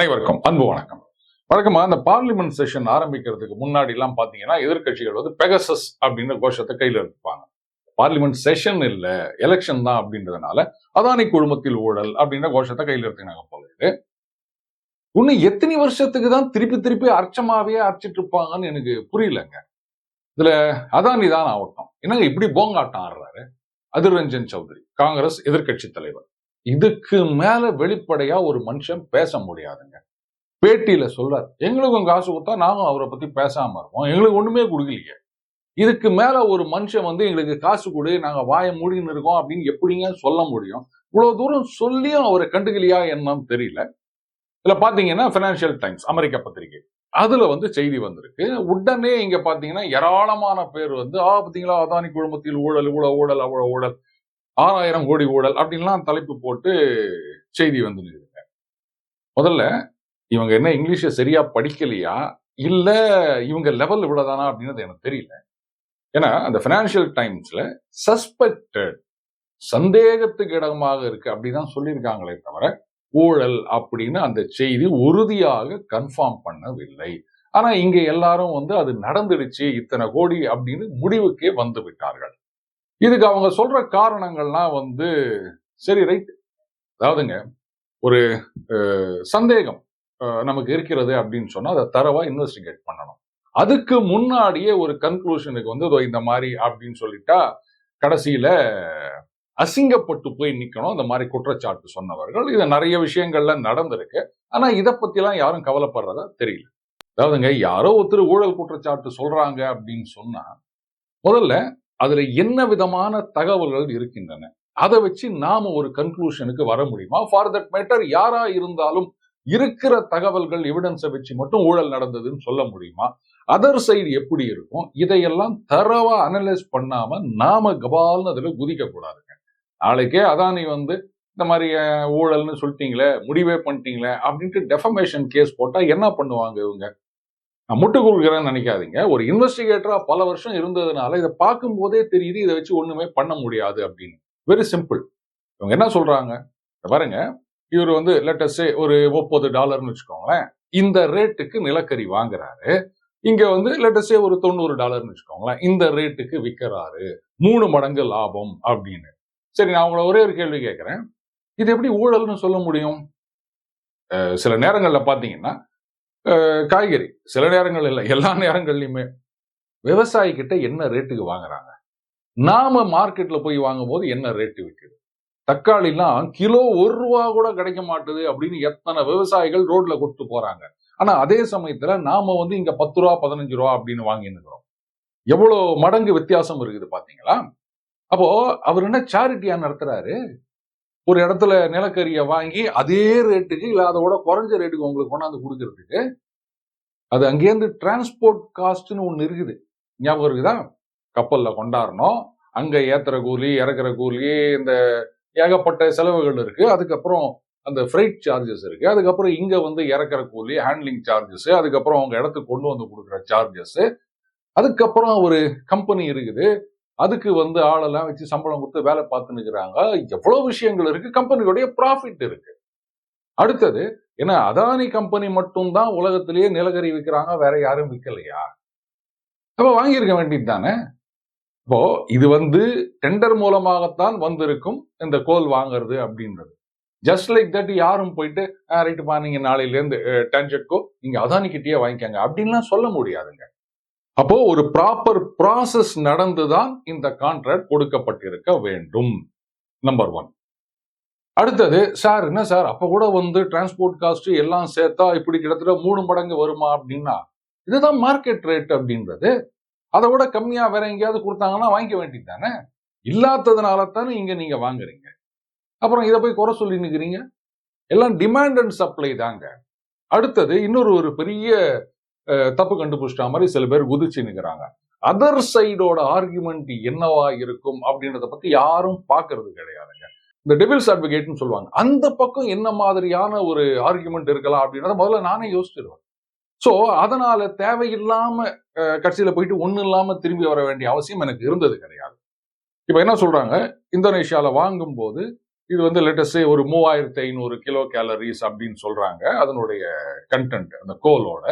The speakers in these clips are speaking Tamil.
அனைவருக்கும் அன்பு வணக்கம். வழக்கமா அந்த பார்லிமெண்ட் செஷன் ஆரம்பிக்கிறதுக்கு முன்னாடி எல்லாம் பாத்தீங்கன்னா எதிர்கட்சிகள் வந்து பெகசஸ் அப்படின்னு கோஷத்தை கையில எடுத்துப்பாங்க. பார்லிமெண்ட் செஷன் இல்ல, எலெக்ஷன் தான் அப்படின்றதுனால அதானி குழுமத்தில் ஊழல் அப்படின்ற கோஷத்தை கையில எடுத்துனாங்க போல இது. இன்னும் எத்தனை வருஷத்துக்கு தான் திருப்பி திருப்பி அர்ச்சமாவே அர்ச்சிட்டு இருப்பாங்கன்னு எனக்கு புரியலங்க. இதுல அதானி தான் ஆகட்டும், என்னங்க இப்படி போங்காட்டம் ஆடுறாரு அதிர் ரஞ்சன் சௌத்ரி, காங்கிரஸ் எதிர்கட்சி தலைவர். இதுக்கு மேல வெளிப்படையா ஒரு மனுஷன் பேச முடியாதுங்க. பேட்டியில சொல்றாரு, எங்களுக்கும் காசு கொடுத்தா நாங்களும் அவரை பத்தி பேசாம இருப்போம், எங்களுக்கு ஒண்ணுமே கொடுக்கலையே, இதுக்கு மேல ஒரு மனுஷன் வந்து எங்களுக்கு காசு கொடு, நாங்க வாய மூடின்னு இருக்கோம் அப்படின்னு எப்படிங்க சொல்ல முடியும்? இவ்வளவு தூரம் சொல்லியும் அவரை கண்டுக்கலையா என்னன்னு தெரியல. இதுல பாத்தீங்கன்னா பினான்சியல் டைம்ஸ் அமெரிக்க பத்திரிகை, அதுல வந்து செய்தி வந்திருக்கு. உடனே இங்க பாத்தீங்கன்னா ஏராளமான பேர் வந்து பாத்தீங்களா அதானி குழுமத்தில் ஊழல், இவ்வளவு ஊழல், அவ்வளவு ஊழல், 6000 கோடி ஊழல் அப்படின்லாம் தலைப்பு போட்டு செய்தி வந்து முதல்ல இவங்க என்ன இங்கிலீஷை சரியா படிக்கலையா, இல்ல இவங்க லெவல் இவ்வளவுதானா அப்படின்றது எனக்கு தெரியல. ஏன்னா அந்த பினான்சியல் டைம்ஸ்ல சஸ்பெக்டட், சந்தேகத்துக்கு இடமாக இருக்கு அப்படிதான் சொல்லியிருக்காங்களே தவிர ஊழல் அப்படின்னு அந்த செய்தி உறுதியாக கன்ஃபார்ம் பண்ணவில்லை. ஆனா இங்க எல்லாரும் வந்து அது நடந்துடுச்சு இத்தனை கோடி அப்படின்னு முடிவுக்கே வந்து விட்டார்கள். இதுக்கு அவங்க சொல்ற காரணங்கள்லாம் வந்து சரி ரைட், அதாவதுங்க ஒரு சந்தேகம் நமக்கு இருக்கிறது அப்படின்னு சொன்னா அதை தரவா இன்வெஸ்டிகேட் பண்ணணும். அதுக்கு முன்னாடியே ஒரு கன்க்ளூஷனுக்கு வந்து இந்த மாதிரி அப்படின்னு சொல்லிட்டா கடைசியில அசிங்கப்பட்டு போய் நிக்கணும். இந்த மாதிரி குற்றச்சாட்டு சொன்னவர்கள், இது நிறைய விஷயங்கள்ல நடந்திருக்கு. ஆனா இதை பத்தி எல்லாம் யாரும் கவலைப்படுறதா தெரியல. அதாவதுங்க யாரோ ஒருத்தர் ஊழல் குற்றச்சாட்டு சொல்றாங்க அப்படின்னு சொன்னா முதல்ல அதுல என்ன விதமான தகவல்கள் இருக்கின்றன, அதை வச்சு நாம ஒரு கன்க்ளூஷனுக்கு வர முடியுமா? ஃபார் தட் மேட்டர் யாரா இருந்தாலும் இருக்கிற தகவல்கள் எவிடன்ஸை வச்சு மட்டும் ஊழல் நடந்ததுன்னு சொல்ல முடியுமா? அதர் சைடு எப்படி இருக்கும்? இதையெல்லாம் தரவா அனலைஸ் பண்ணாம நாம கபால்னு அதுல குதிக்க கூடாதுங்க. நாளைக்கே அதானி வந்து இந்த மாதிரி ஊழல்னு சொல்லிட்டீங்களே, முடிவே பண்ணிட்டீங்களே அப்படின்ட்டு டெஃபமேஷன் கேஸ் போட்டா என்ன பண்ணுவாங்க இவங்க? நான் முட்டு கொடுக்குறேன்னு நினைக்காதீங்க. ஒரு இன்வெஸ்டிகேட்டரா பல வருஷம் இருந்ததுனால இதை பார்க்கும் போதே தெரியுது இதை வச்சு ஒண்ணுமே பண்ண முடியாது அப்படின்னு. Very simple. இவங்க என்ன சொல்றாங்க பாருங்க, இவர் வந்து லெட்டஸ்டே ஒரு $30 வச்சுக்கோங்களேன், இந்த ரேட்டுக்கு நிலக்கரி வாங்குறாரு. இங்க வந்து லெட்டஸ்டே ஒரு $90 வச்சுக்கோங்களேன், இந்த ரேட்டுக்கு விற்கிறாரு, 3 மடங்கு லாபம் அப்படின்னு. சரி, நான் உங்களை ஒரே ஒரு கேள்வி கேட்கிறேன், இது எப்படி ஊழல்னு சொல்ல முடியும்? சில நேரங்கள்ல பாத்தீங்கன்னா காய்கறி, சில நேரங்கள் இல்லை எல்லா நேரங்கள்லயுமே விவசாயி கிட்ட என்ன ரேட்டுக்கு வாங்குறாங்க, நாம மார்க்கெட்ல போய் வாங்கும் போது என்ன ரேட்டு விற்குது? தக்காளி எல்லாம் கிலோ ₹1 கூட கிடைக்க மாட்டுது அப்படின்னு எத்தனை விவசாயிகள் ரோட்ல கொடுத்து போறாங்க. ஆனா அதே சமயத்துல நாம வந்து இங்க ₹10 ₹15 அப்படின்னு வாங்கின்னு இருக்கிறோம். எவ்வளவு மடங்கு வித்தியாசம் இருக்குது பாத்தீங்களா? அப்போ அவர் என்ன சேரிட்டியா நடத்துறாரு? ஒரு இடத்துல நிலக்கரியை வாங்கி அதே ரேட்டுக்கு இல்ல அதோட குறைஞ்ச ரேட்டுக்கு உங்களுக்கு கொண்டாந்து கொடுக்கறதுக்கு, அது அங்கேருந்து டிரான்ஸ்போர்ட் காஸ்ட்னு ஒண்ணு இருக்குது, ஞாபகம் இருக்குதா? கப்பல்ல கொண்டாடணும், அங்க ஏத்துற கூலி இறக்குற கூலி, இந்த ஏகப்பட்ட செலவுகள் இருக்கு. அதுக்கப்புறம் அந்த ஃப்ரைட் சார்ஜஸ் இருக்கு. அதுக்கப்புறம் இங்க வந்து இறக்குற கூலி, ஹேண்ட்லிங் சார்ஜஸ், அதுக்கப்புறம் அவங்க இடத்துக்கு கொண்டு வந்து கொடுக்குற சார்ஜஸ், அதுக்கப்புறம் ஒரு கம்பெனி இருக்குது, அதுக்கு வந்து ஆளெல்லாம் வச்சு சம்பளம் கொடுத்து வேலை பார்த்துன்னு இருக்கிறாங்க. எவ்வளவு விஷயங்கள் இருக்கு, கம்பெனியோடைய ப்ராஃபிட் இருக்கு. அடுத்தது என்ன, அதானி கம்பெனி மட்டும் தான் உலகத்திலேயே நிலக்கரி விற்கிறாங்க, வேற யாரும் விற்கலையா? அப்ப வாங்கியிருக்க வேண்டியது தானே. இப்போ இது வந்து டெண்டர் மூலமாகத்தான் வந்திருக்கும் இந்த கோல் வாங்குறது அப்படின்றது. ஜஸ்ட் லைக் தட் யாரும் போயிட்டு ரைட்டுப்பா நீங்க நாளையில இருந்து டான்ஜெட்கோ நீங்க அதானி கிட்டயே வாங்கிக்கங்க அப்படின்லாம் சொல்ல முடியாதுங்க. அப்போ ஒரு ப்ராப்பர் ப்ராசஸ் நடந்துதான் இந்த கான்ட்ராக்ட் கொடுக்கப்பட்டிருக்க வேண்டும். நம்பர் 1. அடுத்தது, சார் என்ன சார் அப்ப கூட வந்து டிரான்ஸ்போர்ட் காஸ்ட் எல்லாம் சேர்த்தா இப்படி கிட்டத்தட்ட 3 மடங்கு வருமா அப்படின்னா, இதுதான் மார்க்கெட் ரேட் அப்படின்றது. அதை விட கம்மியா வேற எங்கேயாவது கொடுத்தாங்கன்னா வாங்கிக்க வேண்டியது தானே. இல்லாததுனால தானே இங்க நீங்க வாங்குறீங்க. அப்புறம் இதை போய் குறை சொல்லி நிக்கிறீங்க. எல்லாம் டிமாண்ட் அண்ட் சப்ளை தாங்க. அடுத்தது இன்னொரு ஒரு பெரிய தப்பு கண்டுபிடிச்சிட்ட மாதிரி சில பேர் குதிச்சு நிக்கிறாங்க. அதர் சைடோட ஆர்குமெண்ட் என்னவா இருக்கும் அப்படின்றத பத்தி யாரும் பாக்குறது கிடையாதுங்க. இந்த டெவில்ஸ் அட்வொகேட்னு சொல்லுவாங்க, அந்த பக்கம் என்ன மாதிரியான ஒரு ஆர்குமெண்ட் இருக்கலாம் அப்படின்றத முதல்ல நானே யோசிச்சிருவேன். சோ அதனால தேவையில்லாம கட்சியில போயிட்டு ஒண்ணு இல்லாம திரும்பி வர வேண்டிய அவசியம் எனக்கு இருந்தது கிடையாது. இப்ப என்ன சொல்றாங்க, இந்தோனேஷியால வாங்கும் போது இது வந்து லேட்டஸ்ட் ஒரு 3500 கிலோ கேலரிஸ் அப்படின்னு சொல்றாங்க அதனுடைய கண்டென்ட் அந்த கோலோட.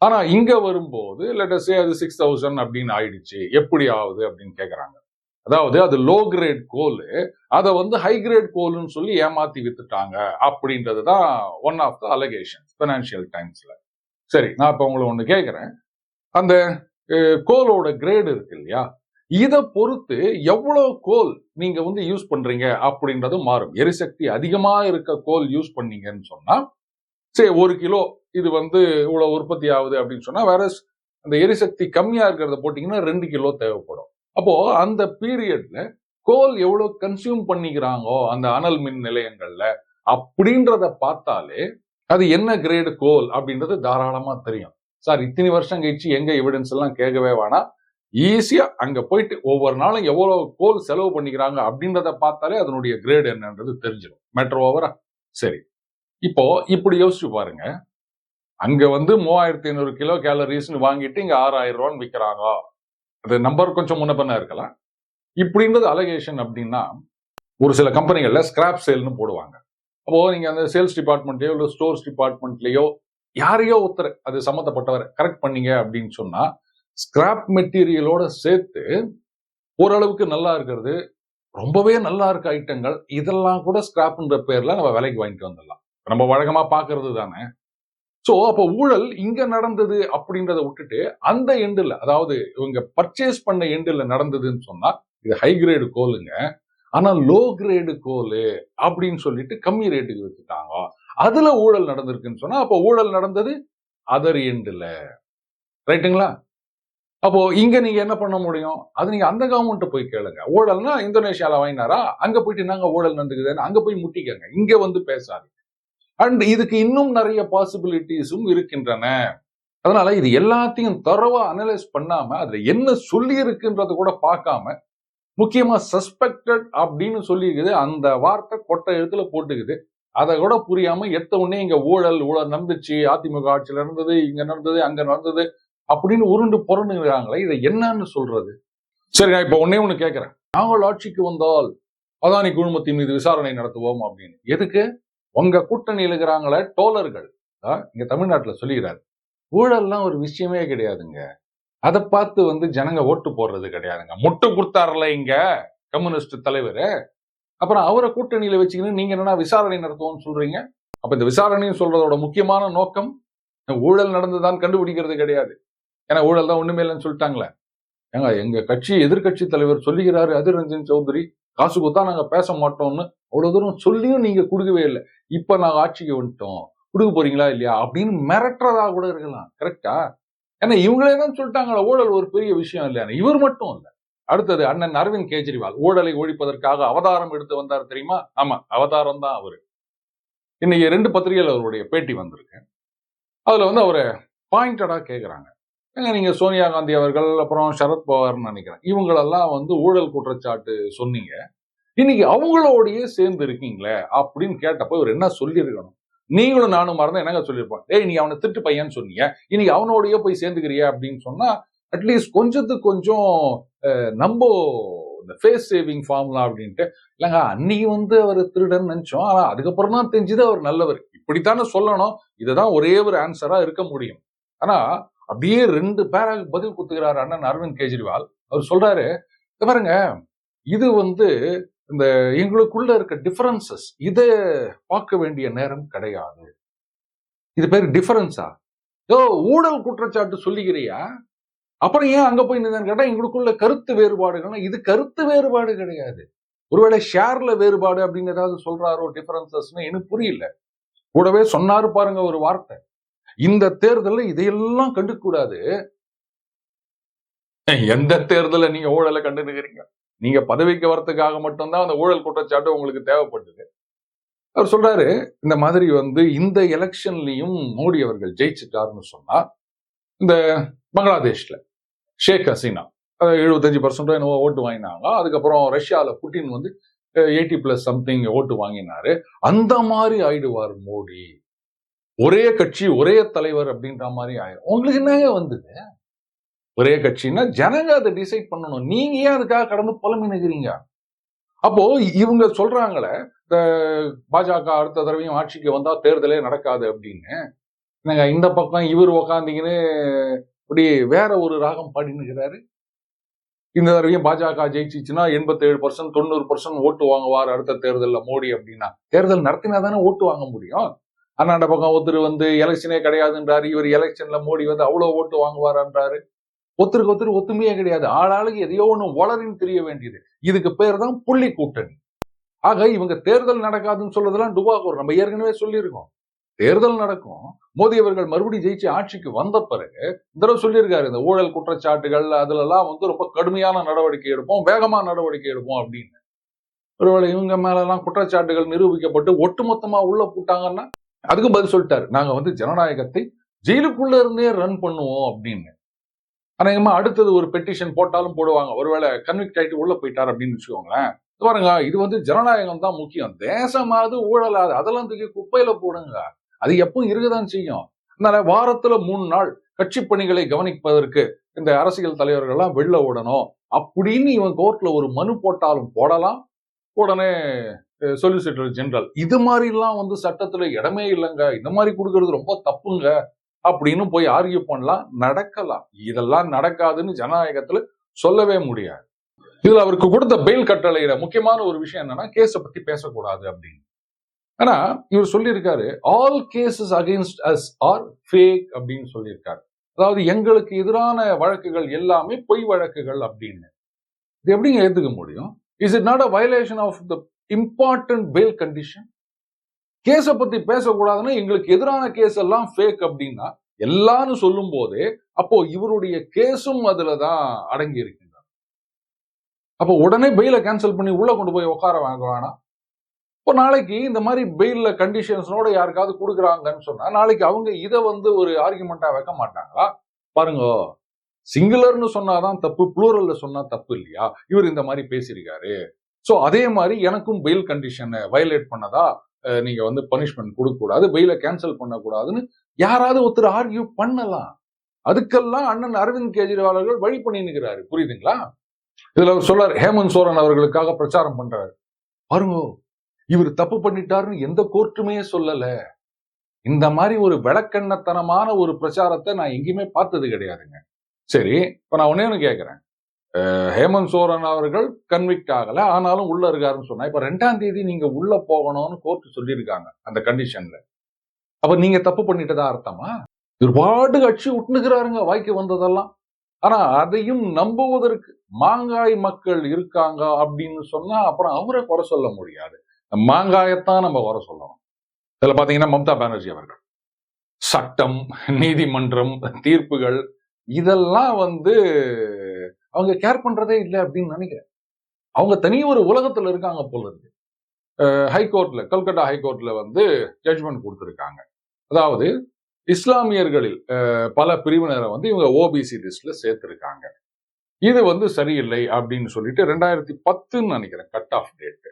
ஆனா இங்க வரும்போது லேட்டஸ்ட் அது 6000 அப்படின்னு ஆயிடுச்சு, எப்படி ஆகுது அப்படின்னு கேக்குறாங்க. அதாவது அது லோ கிரேட் கோல், அதை வந்து ஹை கிரேட் கோல்னு சொல்லி ஏமாத்தி வித்துட்டாங்க அப்படின்றது தான் one of the allegation Financial டைம்ஸ்ல. சரி, நான் இப்ப உங்களை ஒண்ணு கேட்கிறேன். அந்த கோலோட கிரேடு இருக்கு இல்லையா, இதை பொறுத்து எவ்வளவு கோல் நீங்க வந்து யூஸ் பண்றீங்க அப்படின்றது மாறும். எரிசக்தி அதிகமா இருக்க கோல் யூஸ் பண்ணீங்கன்னு சொன்னா, சரி 1 கிலோ இது வந்து இவ்வளவு உற்பத்தி ஆகுது அப்படின்னு சொன்னா, வேற அந்த எரிசக்தி கம்மியா இருக்கிறத போட்டீங்கன்னா 2 கிலோ தேவைப்படும். அப்போ அந்த பீரியட்ல கோல் எவ்வளவு கன்சியூம் பண்ணிக்கிறாங்கோ அந்த அனல் மின் நிலையங்கள்ல அப்படின்றத பார்த்தாலே அது என்ன கிரேடு கோல் அப்படின்றது தாராளமா தெரியும். சார் இத்தனை வருஷம் கழிச்சு எங்க எவிடன்ஸ் எல்லாம் கேட்கவே வேணாம், ஈஸியா அங்க போயிட்டு ஒவ்வொரு நாளும் எவ்வளவு கோல் செலவு பண்ணிக்கிறாங்க அப்படின்றத பார்த்தாலே அதனுடைய கிரேடு என்னன்றது தெரிஞ்சிடும். மேட்டர் ஓவரா? சரி, இப்போ இப்படி யோசிச்சு பாருங்க. அங்க வந்து 3500 கிலோ கேலரிஸ்னு வாங்கிட்டு இங்க 6000 ரூபான்னு விற்கிறாங்க. அது நம்பர் கொஞ்சம் முன்ன பின்ன இருக்கலாம். இப்படின்றது அலிகேஷன். அப்படின்னா ஒரு சில கம்பெனிகள்ல ஸ்கிராப் சேல்னு போடுவாங்க. அப்போ நீங்க அந்த சேல்ஸ் டிபார்ட்மெண்ட்லயோ இல்ல ஸ்டோர்ஸ் டிபார்ட்மெண்ட்லயோ யாரையோ ஒருத்தர் அது சம்மந்தப்பட்டவர் கரெக்ட் பண்ணீங்க அப்படின்னு சொன்னா, ஸ்கிராப் மெட்டீரியலோட சேர்த்து ஓரளவுக்கு நல்லா இருக்கிறது, ரொம்பவே நல்லா இருக்க ஐட்டங்கள் இதெல்லாம் கூட ஸ்கிராப்ன்ற பேர்ல நம்ம விலைக்கு வாங்கிட்டு வந்துடலாம். நம்ம வழக்கமா பாக்குறது தானே. சோ அப்ப ஊழல் இங்க நடந்தது அப்படின்றத விட்டுட்டு அந்த எண்டுல, அதாவது இவங்க பர்ச்சேஸ் பண்ண எண்டுல நடந்ததுன்னு சொன்னா இது ஹை கிரேடு கோலுங்க. ஆனா லோ கிரேடு கோலு அப்படின்னு சொல்லிட்டு கம்மி ரேட்டுக்கு வித்துட்டாங்க, அதுல ஊழல் நடந்திருக்குன்னு சொன்னா அப்ப ஊழல் நடந்தது அதர் எண்டுல. ரைட்டுங்களா? அப்போ இங்க நீங்க என்ன பண்ண முடியும்? அது நீங்க அந்த கவர்மெண்ட் போய் கேளுங்க. ஊழல்னா இந்தோனேஷியால வாங்கினாரா, அங்க போயிட்டு என்னங்க ஊழல் நடந்துக்குதுன்னு அங்க போய் முட்டிக்கங்க, இங்க வந்து பேசாது. அண்ட் இதுக்கு இன்னும் நிறைய பாசிபிலிட்டிஸும் இருக்கின்றன. அதனால இது எல்லாத்தையும் தரவா அனலைஸ் பண்ணாம அதுல என்ன சொல்லி இருக்குன்றது கூட பார்க்காம, முக்கியமா சஸ்பெக்டட் அப்படின்னு சொல்லியிருக்குது, அந்த வார்த்தை கொட்டை எழுத்துல போட்டுக்குது. அதை கூட புரியாம எத்த உடனே இங்க ஊழல் ஊழல் நடந்துச்சு, அதிமுக ஆட்சியில நடந்தது, இங்க நடந்தது, அங்க நடந்தது அப்படின்னு உருண்டு புரண்டுங்கிறாங்களே, இதை என்னன்னு சொல்றது? சரி, நான் இப்ப ஒன்னே ஒண்ணு கேட்கிறேன். நாங்கள் ஆட்சிக்கு வந்தால் அதானி குழுமத்தின் மீது விசாரணை நடத்துவோம் அப்படின்னு. எதுக்கு? உங்க கூட்டணி இருக்கிறாங்களே டோலர்கள் இங்க தமிழ்நாட்டுல சொல்லுகிறார், ஊழல்லாம் ஒரு விஷயமே கிடையாதுங்க, அதை பார்த்து வந்து ஜனங்க ஓட்டு போடுறது கிடையாதுங்க. முட்டு கொடுத்தாருல இங்க கம்யூனிஸ்ட் தலைவர், அப்புறம் அவரை கூட்டணியில வச்சுக்கின்னு நீங்க என்னன்னா விசாரணை நடத்துவோம்னு சொல்றீங்க. அப்ப இந்த விசாரணையும் சொல்றதோட முக்கியமான நோக்கம் ஊழல் நடந்துதான் கண்டுபிடிக்கிறது கிடையாது. ஏன்னா ஊழல் தான் ஒண்ணுமே இல்லைன்னு சொல்லிட்டாங்களே. ஏங்க எங்க கட்சி எதிர்கட்சி தலைவர் சொல்லுகிறாரு அதிர் ரஞ்சன் சௌத்ரி, காசு கொடுத்தா நாங்க பேச மாட்டோம்னு அவ்வளவு தூரம் சொல்லியும் நீங்க கொடுக்கவே இல்லை. இப்ப நாங்க ஆட்சிக்கு வந்துட்டோம், கொடுக்க போறீங்களா இல்லையா அப்படின்னு மிரட்டுறதா கூட இருக்கலாம். கரெக்டா? ஏன்னா இவங்களே தான் சொல்லிட்டாங்களா ஊழல் ஒரு பெரிய விஷயம் இல்லையா. இவர் மட்டும் இல்ல, அடுத்தது அண்ணன் அரவிந்த் கெஜ்ரிவால் ஊழலை ஒழிப்பதற்காக அவதாரம் எடுத்து வந்தார் தெரியுமா? ஆமா, அவதாரம் தான் அவரு. இன்னைக்கு 2 பத்திரிகையில் அவருடைய பேட்டி வந்திருக்கு. அதுல வந்து அவரை பாயிண்டடா கேட்கிறாங்க, நீங்க சோனியா காந்தி அவர்கள் அப்புறம் சரத்பவார்னு நினைக்கிறேன், இவங்களெல்லாம் வந்து ஊழல் குற்றச்சாட்டு சொன்னீங்க, இன்னைக்கு அவங்களோடயே சேர்ந்து இருக்கீங்களே அப்படின்னு கேட்டப்போ இவர் என்ன சொல்லியிருக்கணும்? நீங்களும் நானும் மறந்தா என்னங்க சொல்லியிருப்பான், ஏய் நீ அவனை திட்டு பையன்னு சொன்னீங்க, இன்னைக்கு அவனோடய போய் சேர்ந்துக்கிறியா அப்படின்னு சொன்னா அட்லீஸ்ட் கொஞ்சத்துக்கு கொஞ்சம் நம்ம இந்த ஃபேஸ் சேவிங் ஃபார்முலா அப்படின்ட்டு, இல்லைங்க அன்னைக்கு வந்து அவர் திருடன் நினைச்சோம், ஆனா அதுக்கப்புறம் தான் தெரிஞ்சது அவர் நல்லவர், இப்படித்தானே சொல்லணும். இதுதான் ஒரே ஒரு ஆன்சரா இருக்க முடியும். ஆனா அப்படியே 2 பேராக பதில் கொடுத்துக்கிறாரு அண்ணன் அரவிந்த் கெஜ்ரிவால். அவர் சொல்றாரு, பாருங்க இது வந்து இந்த எங்களுக்குள்ள இருக்க டிஃபரன்சஸ், இதை பார்க்க வேண்டிய நேரம் கிடையாது. இது பேர் டிஃபரன்ஸா? ஊழல் குற்றச்சாட்டு சொல்லிக்கிறியா, அப்புறம் ஏன் அங்க போய் நின்னு கேட்டா எங்களுக்குள்ள கருத்து வேறுபாடுகள். இது கருத்து வேறுபாடு கிடையாது. ஒருவேளை ஷேர்ல வேறுபாடு அப்படின்னு ஏதாவது சொல்றாரோ டிஃபரன்சஸ்னு எனக்கு புரியல. கூடவே சொன்னாரு பாருங்க ஒரு வார்த்தை, இந்த தேர்தல்ல இதையெல்லாம் கண்டுக்க கூடாது. எந்த தேர்தல நீங்க ஊழலை கண்டுக்கிறீங்க? நீங்க பதவிக்கு வரத்துக்காக மட்டும்தான் அந்த ஊழல் குற்றச்சாட்டு உங்களுக்கு தேவைப்பட்டது. அவர் சொல்றாரு, இந்த மாதிரி வந்து இந்த எலெக்ஷன்லயும் மோடி அவர்கள் ஜெயிச்சுட்டாருன்னு சொன்னா, இந்த பங்களாதேஷ்ல ஷேக் ஹசீனா 75% என்னவோ ஓட்டு வாங்கினாங்க. அதுக்கப்புறம் ரஷ்யால புட்டின் வந்து 80+ சம்திங் ஓட்டு வாங்கினாரு. அந்த மாதிரி ஆயிடுவார் மோடி, ஒரே கட்சி ஒரே தலைவர் அப்படின்ற மாதிரி ஆயிடும். உங்களுக்கு என்னங்க வந்தது? ஒரே கட்சின்னா ஜனங்க அதை டிசைட் பண்ணணும், நீங்க ஏன் அதுக்காக கடந்து புலம்பி நிக்கிறீங்க? அப்போ இவங்க சொல்றாங்களே இந்த பாஜக அடுத்த தடவையும் ஆட்சிக்கு வந்தா தேர்தலே நடக்காது அப்படின்னு. இந்த பக்கம் இவர் உக்காந்தீங்கன்னு இப்படி வேற ஒரு ராகம் பாடின்னு இருக்கிறாரு. இந்த தடவையும் பாஜக ஜெயிச்சிச்சுன்னா 87% 90% ஓட்டு வாங்குவார் அடுத்த தேர்தலில் மோடி அப்படின்னா. தேர்தல் நடத்தினா தானே ஓட்டு வாங்க முடியும். அண்ணாண்ட பக்கம் ஒருத்தர் எலெக்ஷனே கிடையாதுன்றாரு. இவர் எலெக்ஷன்ல மோடி அவ்வளவு ஓட்டு வாங்குவார்ன்றாரு. ஒருத்தருக்கு ஒத்துமையே கிடையாது. ஆளாளுக்கு எதையோ ஒண்ணு வளரின்னு தெரிய வேண்டியது. இதுக்கு பேர் தான் புள்ளி கூட்டணி. ஆக இவங்க தேர்தல் நடக்காதுன்னு சொல்றதெல்லாம் டுபாக்கூர். நம்ம ஏற்கனவே சொல்லியிருக்கோம். தேர்தல் நடக்கும். மோடி அவர்கள் மறுபடியும் ஜெயிச்சு ஆட்சிக்கு வந்த பிறகு இந்த தடவை சொல்லியிருக்காரு, இந்த ஊழல் குற்றச்சாட்டுகள் அதுலலாம் ரொம்ப கடுமையான நடவடிக்கை எடுப்போம், வேகமா நடவடிக்கை எடுப்போம் அப்படின்னு. ஒருவேளை இவங்க மேல எல்லாம் குற்றச்சாட்டுகள் நிரூபிக்கப்பட்டு ஒட்டுமொத்தமா உள்ள போட்டாங்கன்னா அதுக்கும் பதில் சொல்லிட்டாரு. நாங்க ஜனநாயகத்தை ஜெயிலுக்குள்ள இருந்தே ரன் பண்ணுவோம் அப்படின்னு. அநேகமா அடுத்தது ஒரு பெட்டிஷன் போட்டாலும் போடுவாங்க. ஒருவேளை கன்விக்ட் ஆயிட்டு உள்ள போயிட்டார் அப்படின்னு வச்சுக்கோங்களேன். பாருங்க, இது ஜனநாயகம் தான் முக்கியம். தேசமாவது ஊழலாது அதெல்லாம் தூக்கி குப்பையில போடுங்க. அது எப்பவும் இருக்கதான் செய்யும். அதனால வாரத்துல 3 நாள் கட்சி பணிகளை கவனிப்பதற்கு இந்த அரசியல் தலைவர்கள் எல்லாம் வெளில ஓடணும் அப்படின்னு இவன் கோர்ட்ல ஒரு மனு போட்டாலும் போடலாம். உடனே சொலிசிட்டர் ஜெனரல் இது மாதிரி எல்லாம் சட்டத்துல இடமே இல்லைங்க, இந்த மாதிரி கொடுக்கறது ரொம்ப தப்புங்க அப்படின்னு போய் ஆர்கியூ பண்ணலாம், நடக்கலாம். இதெல்லாம் நடக்காதுன்னு ஜனநாயகத்துல சொல்லவே முடியாது. இதுல அவருக்கு கொடுத்த பெயில் கட்டளையில முக்கியமான ஒரு விஷயம் என்னன்னா, கேஸ பத்தி பேசக்கூடாது அப்படின்னு. ஆனா இவர் சொல்லியிருக்காரு, all cases against us are fake அப்படின்னு சொல்லியிருக்காரு. அதாவது எங்களுக்கு எதிரான வழக்குகள் எல்லாமே பொய் வழக்குகள் அப்படின்னு. இது எப்படிங்க ஏத்துக்க முடியும்? Is it not a violation of the important bail condition? கேஸ பத்தி பேசக்கூடாதுன்னா எங்களுக்கு எதிரான கேஸ் எல்லாம் ஃபேக் அப்படின்னா எல்லாரும் சொல்லும் போதே அப்போ இவருடைய கேஸும் அதுலதான் அடங்கி இருக்கின்றார். அப்போ உடனே பெயில கேன்சல் பண்ணி உள்ள கொண்டு போய் உட்கார வாங்க வேணாம். இப்போ நாளைக்கு இந்த மாதிரி பெயில்ல கண்டிஷன்ஸோட யாருக்காவது கொடுக்குறாங்கன்னு சொன்னா நாளைக்கு அவங்க இதை ஒரு ஆர்குமெண்டா வைக்க மாட்டாங்களா? பாருங்க, சிங்குலர்னு சொன்னாதான் தப்பு, புளூரல்ல சொன்னா தப்பு இல்லையா? இவர் இந்த மாதிரி பேசியிருக்காரு. சோ அதே மாதிரி எனக்கும் பெயில் கண்டிஷனை வயலேட் பண்ணதா நீங்க பனிஷ்மெண்ட் கொடுக்க கூடாது, பெயில கேன்சல் பண்ணக்கூடாதுன்னு யாராவது ஒருத்தர் ஆர்கியூ பண்ணலாம். அதுக்கெல்லாம் அண்ணன் அரவிந்த் கெஜ்ரிவால் அவர்கள் வழி பண்ணி நிற்கிறாரு. புரியுதுங்களா? இதுல அவர் சொல்றாரு, ஹேமந்த் சோரன் அவர்களுக்காக பிரச்சாரம் பண்றாரு. பாருங்க, இவர் தப்பு பண்ணிட்டாருன்னு எந்த கோர்ட்டுமே சொல்லல. இந்த மாதிரி ஒரு விளக்கண்ணத்தனமான ஒரு பிரச்சாரத்தை நான் எங்கேயுமே பார்த்தது கிடையாதுங்க. சரி, இப்ப நான் ஒண்ணு கேட்கிறேன். ஹேமந்த் சோரன் அவர்கள் கன்விக்ட் ஆகல, ஆனாலும் உள்ள இருக்காருன்னு சொன்னா, இப்ப 2ஆம் தேதி நீங்க உள்ள போகணும்னு கோர்ட் சொல்லியிருக்காங்க அந்த கண்டிஷன்ல. அப்ப நீங்க தப்பு பண்ணிட்டதா அர்த்தமா? இவர் பாட்டுக்கு அடிச்சு விட்டுனுக்கிறாருங்க வாய்க்கு வந்ததெல்லாம். ஆனா அதையும் நம்புவதற்கு மாங்காய் மக்கள் இருக்காங்க அப்படின்னு சொன்னா அப்புறம் அவரை குறை சொல்ல முடியாது. மாங்காயத்தான் நம்ம குறை சொல்லணும். இதுல பாத்தீங்கன்னா மம்தா பானர்ஜி அவர்கள் சட்டம், நீதிமன்றம், தீர்ப்புகள் இதெல்லாம் அவங்க கேர் பண்றதே இல்லை அப்படின்னு நினைக்கிறேன். அவங்க தனி ஒரு உலகத்துல இருக்காங்க போல இருக்கு. ஹைகோர்ட்ல, கல்கட்டா ஹைகோர்ட்ல ஜட்ஜ்மெண்ட் கொடுத்திருக்காங்க. அதாவது இஸ்லாமியர்களில் பல பிரிவினரை இவங்க ஓபிசி லிஸ்ட்ல சேர்த்திருக்காங்க. இது சரியில்லை அப்படின்னு சொல்லிட்டு 2010 நினைக்கிறேன் கட் ஆஃப் டேட்.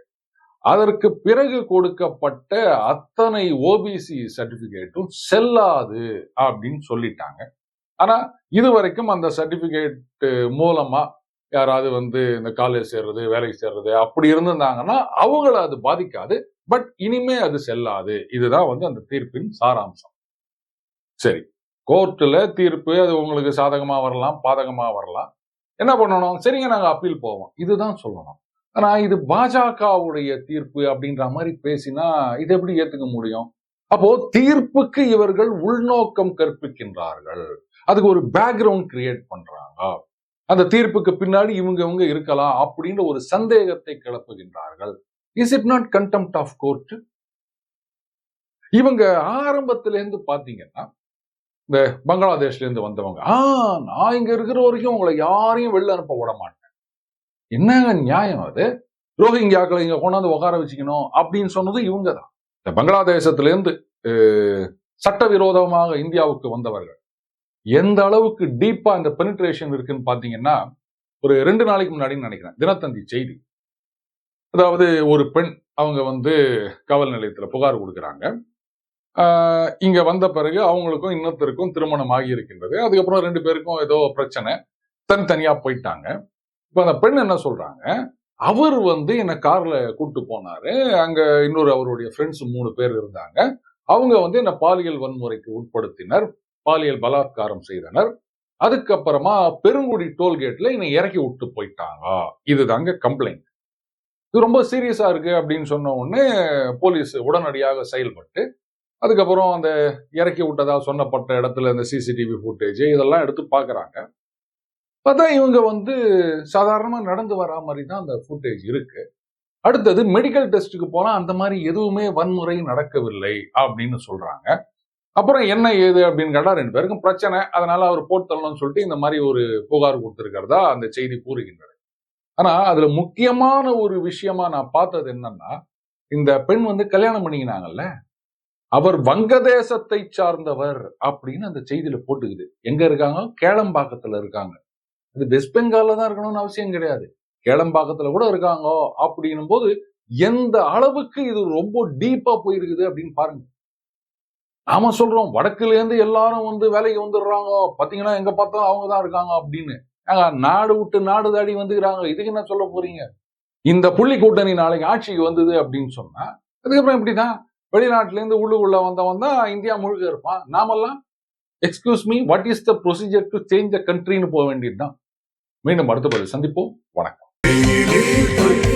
அதற்கு பிறகு கொடுக்கப்பட்ட அத்தனை ஓபிசி சர்டிபிகேட்டும் செல்லாது அப்படின்னு சொல்லிட்டாங்க. ஆனா இதுவரைக்கும் அந்த சர்டிபிகேட் மூலமா யாராவது இந்த காலேஜ் சேர்றது, வேலைக்கு சேர்றது அப்படி இருந்திருந்தாங்கன்னா அவங்கள அது பாதிக்காது. பட் இனிமே அது செல்லாது. இதுதான் அந்த தீர்ப்பின் சாராம்சம். சரி, கோர்ட்ல தீர்ப்பு அது உங்களுக்கு சாதகமா வரலாம், பாதகமா வரலாம். என்ன பண்ணணும்? சரிங்க, நாங்க அப்பீல் போவோம், இதுதான் சொல்லணும். ஆனா இது பாஜகவுடைய தீர்ப்பு அப்படின்ற மாதிரி பேசினா இது எப்படி ஏத்துக்க முடியும்? அப்போ தீர்ப்புக்கு இவர்கள் உள்நோக்கம் கற்பிக்கின்றார்கள். அதுக்கு ஒரு பேக்ரவுண்ட் கிரியேட் பண்றாங்க. அந்த தீர்ப்புக்கு பின்னாடி இவங்க இருக்கலாம் அப்படின்ற ஒரு சந்தேகத்தை கிளப்புகின்றார்கள். Is it not contempt of court? இவங்க ஆரம்பத்துல இருந்து பாத்தீங்கன்னா இந்த பங்களாதேஷ்ல இருந்து வந்தவங்க, நான் இங்க இருக்கிற வரைக்கும் உங்களை யாரையும் வெளில அனுப்ப விட மாட்டேன். என்னங்க நியாயம் அது? ரோஹிங்கியாக்களை இங்க கொண்டாந்து உட்கார வச்சுக்கணும் அப்படின்னு சொன்னது இவங்க தான். இந்த பங்களாதேசத்திலிருந்து சட்டவிரோதமாக இந்தியாவுக்கு வந்தவர்கள் எந்த அளவுக்கு டீப்பா இந்த பெனிட்ரேஷன் இருக்குன்னு பாத்தீங்கன்னா, ஒரு 2 நாளைக்கு முன்னாடி நினைக்கிறேன் தினத்தந்தி செய்தி. அதாவது ஒரு பெண் அவங்க காவல் நிலையத்துல புகார் கொடுக்குறாங்க. இங்க வந்த பிறகு அவங்களுக்கும் இன்னொருத்தருக்கும் திருமணம் ஆகி இருக்கின்றது. அதுக்கப்புறம் 2 பேருக்கும் ஏதோ பிரச்சனை, தனித்தனியா போயிட்டாங்க. இப்ப அந்த பெண் என்ன சொல்றாங்க, அவர் வந்து என்ன கார்ல கூட்டு போனாரு. அங்க இன்னொரு அவருடைய ஃப்ரெண்ட்ஸ் 3 பேர் இருந்தாங்க. அவங்க வந்து என்ன பாலியல் வன்முறைக்கு உட்படுத்தினர். பாலியல் பலாத்காரம் செய்தனர். அதுக்கப்புறமா பெருங்குடி டோல்கேட்ல என்னை இறக்கி விட்டு போயிட்டாங்க. இதுதாங்க கம்ப்ளைண்ட். இது ரொம்ப சீரியஸா இருக்கு அப்படின்னு சொன்ன உடனே போலீஸ் உடனடியாக செயல்பட்டு, அதுக்கப்புறம் அந்த இறக்கி விட்டதா சொன்னப்பட்ட இடத்துல இந்த சிசிடிவி ஃபுட்டேஜ் இதெல்லாம் எடுத்து பார்க்குறாங்க. பார்த்தா இவங்க வந்து சாதாரணமா நடந்து வரா மாரி தான் அந்த ஃபுட்டேஜ் இருக்கு. அடுத்தது மெடிக்கல் டெஸ்ட்க்கு போனா அந்த மாரி எதுவுமே வன்முறை நடக்கவில்லை அப்படின்னு சொல்றாங்க. அப்புறம் என்ன ஏது அப்படின்னு கேட்டா 2 பேருக்கும் பிரச்சனை. அதனால அவர் போட்டு தள்ளணும்னு சொல்லிட்டு இந்த மாரி ஒரு புகார் குடுத்திருக்கிறதா அந்த செய்தி கூறுகின்றது. ஆனா அதுல முக்கியமான ஒரு விஷயமா நான் பார்த்தது என்னன்னா, இந்த பெண் வந்து கல்யாணம் பண்ணிக்கினாங்கல்ல, அவர் வங்கதேசத்தை சார்ந்தவர் அப்படின்னு அந்த செய்தியில போட்டுக்குது. எங்க இருக்காங்க? கேளம்பாக்கத்துல இருக்காங்க. இது வெஸ்ட் பெங்கால்ல தான் இருக்கணும்னு அவசியம் கிடையாது. கேளம்பாக்கத்துல கூட இருக்காங்க அப்படின்னும் போது, எந்த அளவுக்கு இது ரொம்ப டீப்பா போயிருக்குது அப்படின்னு பாருங்க. நாம சொல்றோம் வடக்குல இருந்து எல்லாரும் வந்து வேலைக்கு வந்துடுறாங்க. பாத்தீங்கன்னா எங்க பார்த்தாலும் அவங்க தான் இருக்காங்க அப்படின்னு. ஏங்க நாடு விட்டு நாடு தாண்டி வந்துக்கிறாங்க. இதுக்கு என்ன சொல்ல போறீங்க? இந்த புள்ளி கூட்டணி நாளைக்கு ஆட்சிக்கு வந்தது அப்படின்னு சொன்னா, அதுக்கப்புறம் இப்படிதான் வெளிநாட்டுல இருந்து உள்ளுக்குள்ள வந்தவன் தான் இந்தியா முழுக்க இருப்பான். நாமெல்லாம் excuse me what is the procedure to change the கண்ட்ரின்னு போக வேண்டியதுதான். மீண்டும் அடுத்த பதில் சந்திப்போம். வணக்கம்.